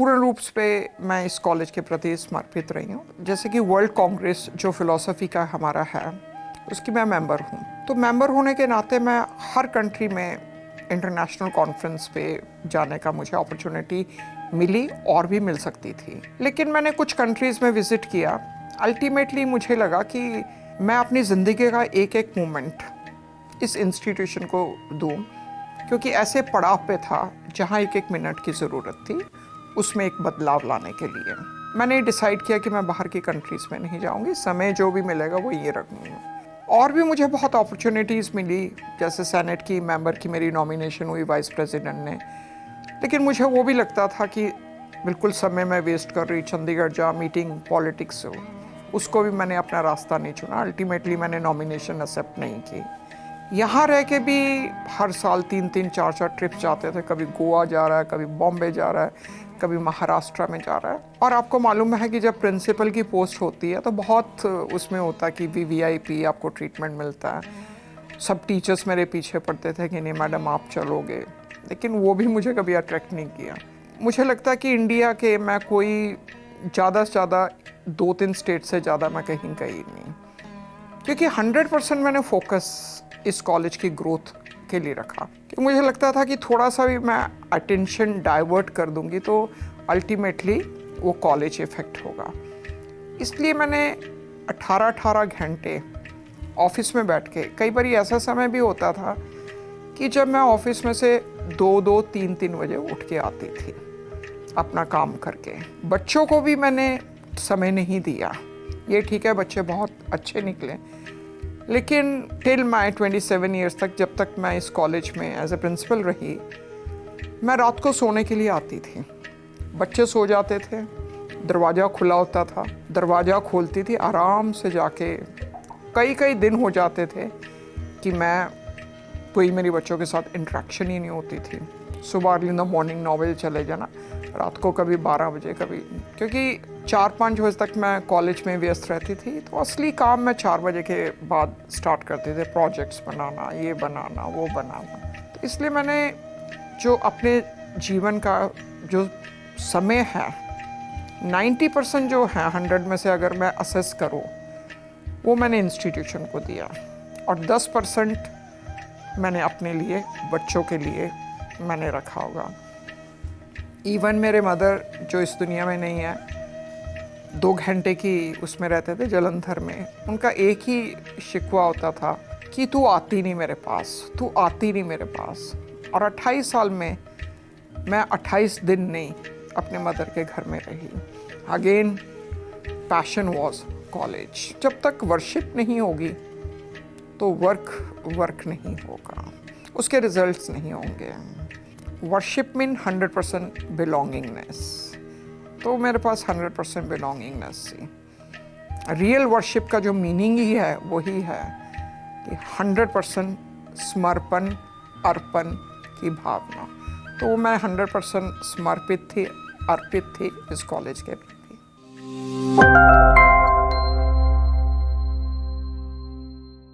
पूर्ण रूप से मैं इस कॉलेज के प्रति समर्पित रही हूँ। जैसे कि वर्ल्ड कांग्रेस जो फिलॉसफी का हमारा है, उसकी मैं मेंबर हूँ। तो मेंबर होने के नाते मैं हर कंट्री में इंटरनेशनल कॉन्फ्रेंस पे जाने का मुझे अपॉर्चुनिटी मिली और भी मिल सकती थी। लेकिन मैंने कुछ कंट्रीज़ में विज़िट किया। अल्टीमेटली मुझे लगा कि मैं अपनी ज़िंदगी का एक एक मोमेंट इस इंस्टीट्यूशन को दूँ, क्योंकि ऐसे पड़ाव पे था जहाँ एक एक मिनट की ज़रूरत थी उसमें एक बदलाव लाने के लिए। मैंने डिसाइड किया कि मैं बाहर की कंट्रीज़ में नहीं जाऊँगी, समय जो भी मिलेगा वो ये रखूँगी। और भी मुझे बहुत अपॉर्चुनिटीज़ मिली, जैसे सेनेट की मेंबर की मेरी नॉमिनेशन हुई वाइस प्रेसिडेंट ने। लेकिन मुझे वो भी लगता था कि बिल्कुल समय मैं वेस्ट कर रही, चंडीगढ़ जा मीटिंग पॉलिटिक्स हो, उसको भी मैंने अपना रास्ता नहीं चुना। अल्टीमेटली मैंने नॉमिनेशन एक्सेप्ट नहीं की। यहाँ रह के भी हर साल 3-3, 4-4 ट्रिप्स जाते थे। कभी गोवा जा रहा है, कभी बॉम्बे जा रहा है, कभी महाराष्ट्र में जा रहा है। और आपको मालूम है कि जब प्रिंसिपल की पोस्ट होती है तो बहुत उसमें होता है कि VVIP आपको ट्रीटमेंट मिलता है। सब टीचर्स मेरे पीछे पड़ते थे कि नहीं मैडम आप चलोगे, लेकिन वो भी मुझे कभी अट्रैक्ट नहीं किया। मुझे लगता है कि इंडिया के मैं कोई ज़्यादा से ज़्यादा 2-3 स्टेट से ज़्यादा मैं कहीं गई नहीं, क्योंकि 100% मैंने फोकस इस कॉलेज की ग्रोथ के लिए रखा। कि मुझे लगता था कि थोड़ा सा भी मैं अटेंशन डाइवर्ट कर दूंगी तो अल्टीमेटली वो कॉलेज इफेक्ट होगा। इसलिए मैंने 18-18 घंटे ऑफिस में बैठ के, कई बार ऐसा समय भी होता था कि जब मैं ऑफिस में से 2-2, 3-3 बजे उठ के आती थी अपना काम करके। बच्चों को भी मैंने समय नहीं दिया। ये ठीक है, बच्चे बहुत अच्छे निकले, लेकिन टिल माई 27 ईयर्स तक, जब तक मैं इस कॉलेज में एज ए प्रिंसिपल रही, मैं रात को सोने के लिए आती थी। बच्चे सो जाते थे, दरवाज़ा खुला होता था, दरवाज़ा खोलती थी, आराम से जाके कई दिन हो जाते थे कि मैं कोई मेरे बच्चों के साथ इंटरेक्शन ही नहीं होती थी। सुबह अर्ली इन द मॉर्निंग 9 बजे चले जाना, रात को कभी 12 बजे, कभी, क्योंकि 4-5 बजे तक मैं कॉलेज में व्यस्त रहती थी। तो असली काम मैं 4 बजे के बाद स्टार्ट करते थे, प्रोजेक्ट्स बनाना, ये बनाना, वो बनाना। तो इसलिए मैंने जो अपने जीवन का जो समय है 90% जो है 100 में से अगर मैं असेस करूँ, वो मैंने इंस्टीट्यूशन को दिया, और 10% मैंने अपने लिए, बच्चों के लिए मैंने रखा होगा। इवन मेरे मदर जो इस दुनिया में नहीं है, 2 घंटे की उसमें रहते थे जलंधर में, उनका एक ही शिकवा होता था कि तू आती नहीं मेरे पास, तू आती नहीं मेरे पास। और 28 साल में मैं 28 दिन नहीं अपने मदर के घर में रही। Again passion was college. जब तक वर्शिप नहीं होगी तो वर्क नहीं होगा, उसके रिजल्ट्स नहीं होंगे। वर्शिप मीन 100% बिलोंगिंगनेस, तो मेरे पास 100% बिलोंगिंगनेस थी। रियल वर्शिप का जो मीनिंग ही है वही है कि 100% समर्पण, अर्पण की भावना। तो मैं 100% समर्पित थी, अर्पित थी इस कॉलेज के प्रति।